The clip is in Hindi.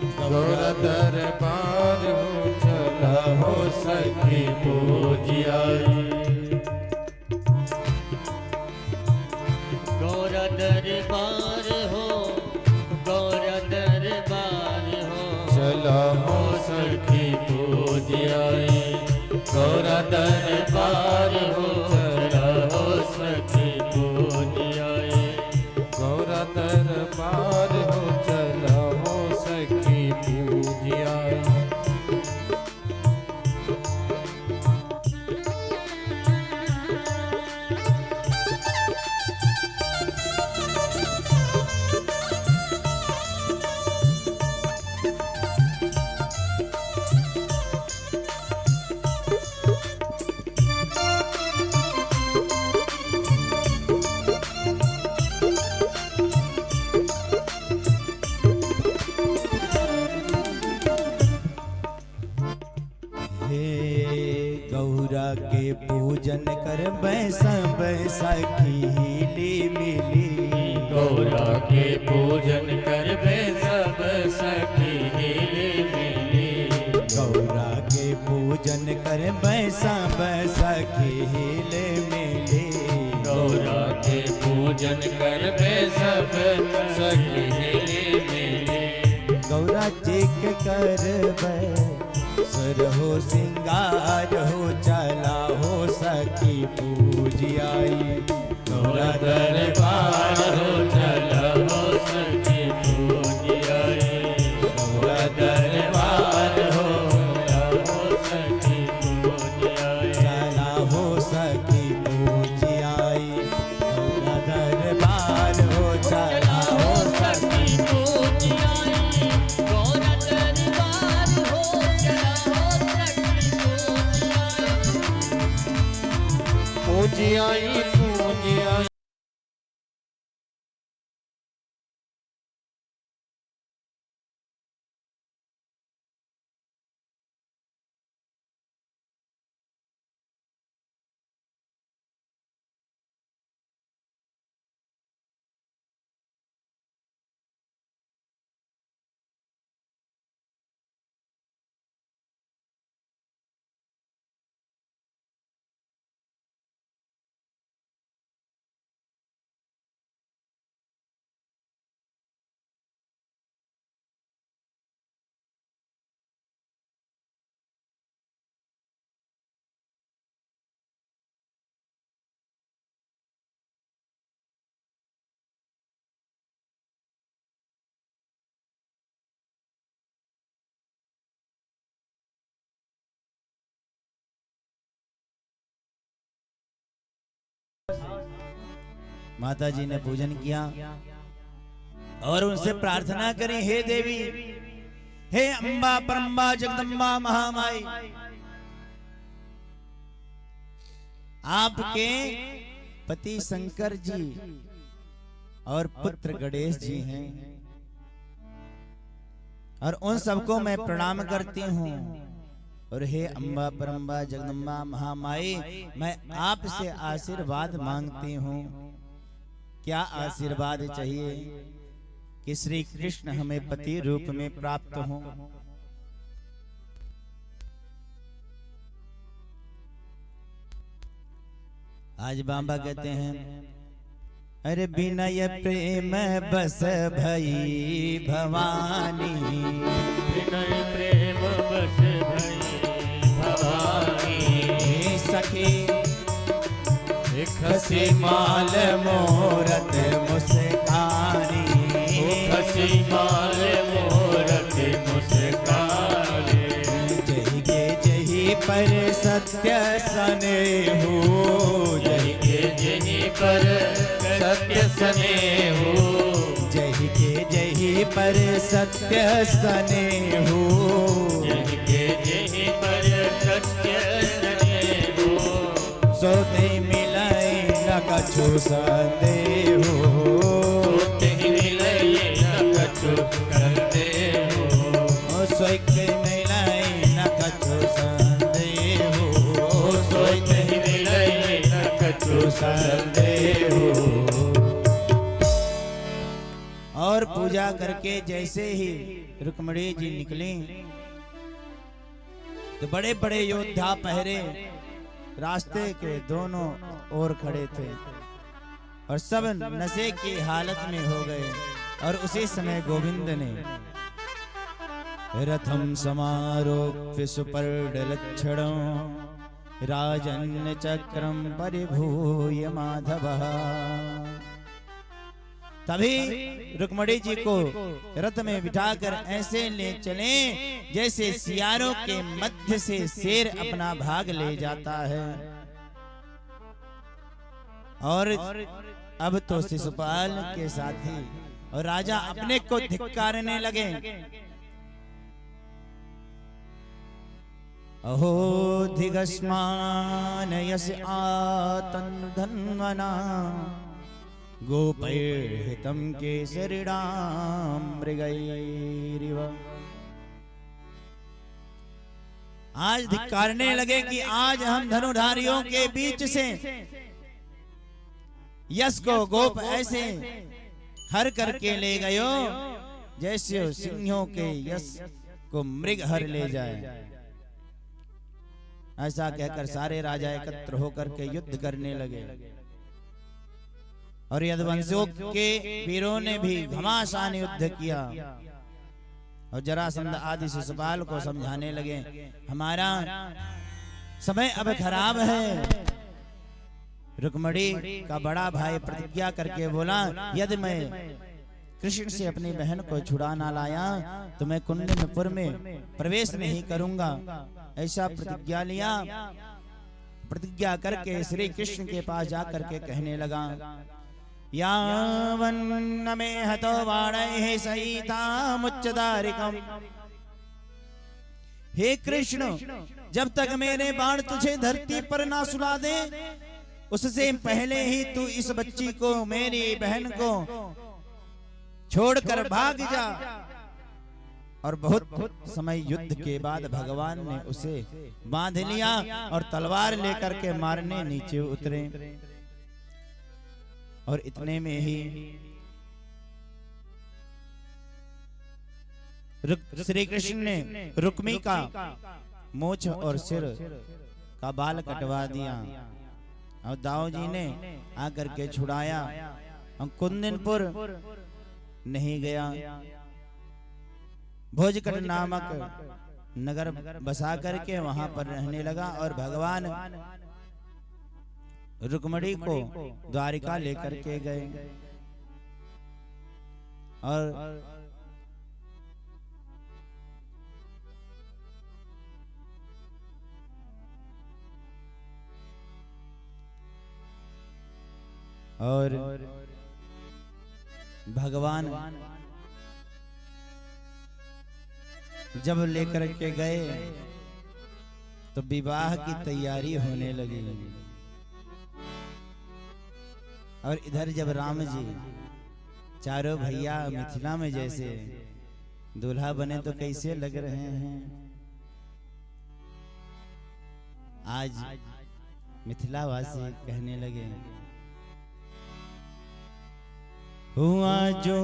गौर दरबार हो चला हो सखी पूजियाई। गौर दरबार हो, गौर दरबार हो, चला हो सखी पूजियाई। गौर दरबार हो चला हो सखी पूजियाई। गौर दरबार हो चला हो सखी पूजियाई। गौरा के पूजन कर सब सखी हिली मिली। गौरा के पूजन करबे सब सखी हिली मिली। गौरा के पूजन कर सब सखी हिली मिली। गौरा के पूजन करबे सब सखी हिली मिली। गौरा चिक करबै सर हो सिंगार हो चला हो सखी पूजियाई। गौरा दरबार हो चला हो सखी पूजियाई। गौरा दरबार हो चला हो सखी पूजियाई। चला हो सखी पूजियाई। गौरा दरबार हो चला हो सखी पूजियाई। गौर दरबार हो, चला हो सखी पूजियाई। पूजियाई पूजियाई। माता जी ने पूजन किया और उनसे प्रार्थना करी, हे देवी, हे अम्बा परम्बा जगदम्बा महामाई, आपके पति शंकर जी और पुत्र गणेश जी हैं और उन सबको मैं प्रणाम करती हूँ। और हे अम्बा परम्बा जगदम्बा महामाई, मैं आपसे आशीर्वाद मांगती हूँ। क्या आशीर्वाद चाहिए कि श्री कृष्ण हमें पति रूप में प्राप्त हों। आज बाबा कहते हैं, अरे विनय प्रेम बस भई भवानी। विनय प्रेम बस भई भवानी। सखी खसी माल मोरत मुस्कानी। खसी माल मोरत मुस्कानी। जही पर सत्य सने हो। जही पर सत्य सने हो। जही पर सत्य सने हो। जही पर सत्य सने हो। सो नहीं मिलाई न कछु संदेह हो। नहीं मिलाई न कछु संदेह हो। सोई मिलाई न कछु संदेह हो। सोई नहीं मिलाई न कछु संदेह हो। और पूजा करके जैसे ही रुक्मणी जी निकली तो बड़े बड़े योद्धा पहरे रास्ते के दोनों ओर खड़े थे और सब नशे की हालत में हो गए। और उसी समय गोविंद ने रथम समारोप्य सुपर्णलक्षणं राजन् चक्रम परिभूय माधव। तभी रुक्मणी जी को रथ में बिठाकर ऐसे ले चले जैसे सियारों के मध्य से शेर अपना भाग ले जाता है। और अब तो शिशुपाल के साथी और राजा अपने को धिक्कारने लगे। अहो धिगस्मान यस आतन्धन्वना गोपैर्हितं केसरिणां मृगैरिव। आज धिक्कारने लगे कि आज हम धनुधारियों के बीच से यश को गोप ऐसे हर करके ले गयो जैसे सिंहों के यश को मृग हर ले जाए। ऐसा कहकर सारे राजा एकत्र होकर के युद्ध करने लगे और यदुवंशियों के वीरों ने भी घमासान युद्ध किया और जरासंध आदि शिशुपाल को समझाने लगे हमारा समय अब खराब है। रुक्मणी का बड़ा भाई प्रतिज्ञा करके बोला यदि मैं कृष्ण से अपनी बहन को छुड़ा ना लाया तो मैं कुंडनपुर में प्रवेश नहीं करूंगा। ऐसा प्रतिज्ञा लिया। प्रतिज्ञा करके श्री कृष्ण के पास जाकर के कहने लगा यावन्न मे हतो बाणैः सहितामुच्चदारिकम्। हे कृष्ण जब तक मेरे बाण तुझे धरती पर ना सुला दे उससे पहले ही तू इस बच्ची को मेरी बहन को छोड़कर भाग जा। और बहुत समय युद्ध के बाद भगवान ने उसे बांध लिया और तलवार लेकर के मारने नीचे उतरे। और इतने में ही श्री कृष्ण ने रुक्मी का मोछ और सिर का बाल कटवा दिया और दाऊ जी ने आकर के छुड़ाया और कुंदनपुर नहीं गया। भोजकट नामक नगर बसा करके वहां पर रहने लगा और भगवान रुक्मणी को द्वारिका लेकर के गए। और भगवान जब लेकर के गए तो विवाह की तैयारी होने लगी। और इधर जब राम जी चारों भैया मिथिला में जैसे दूल्हा बने तो कैसे लग रहे हैं। आज मिथिला वासी कहने लगे हुआ जो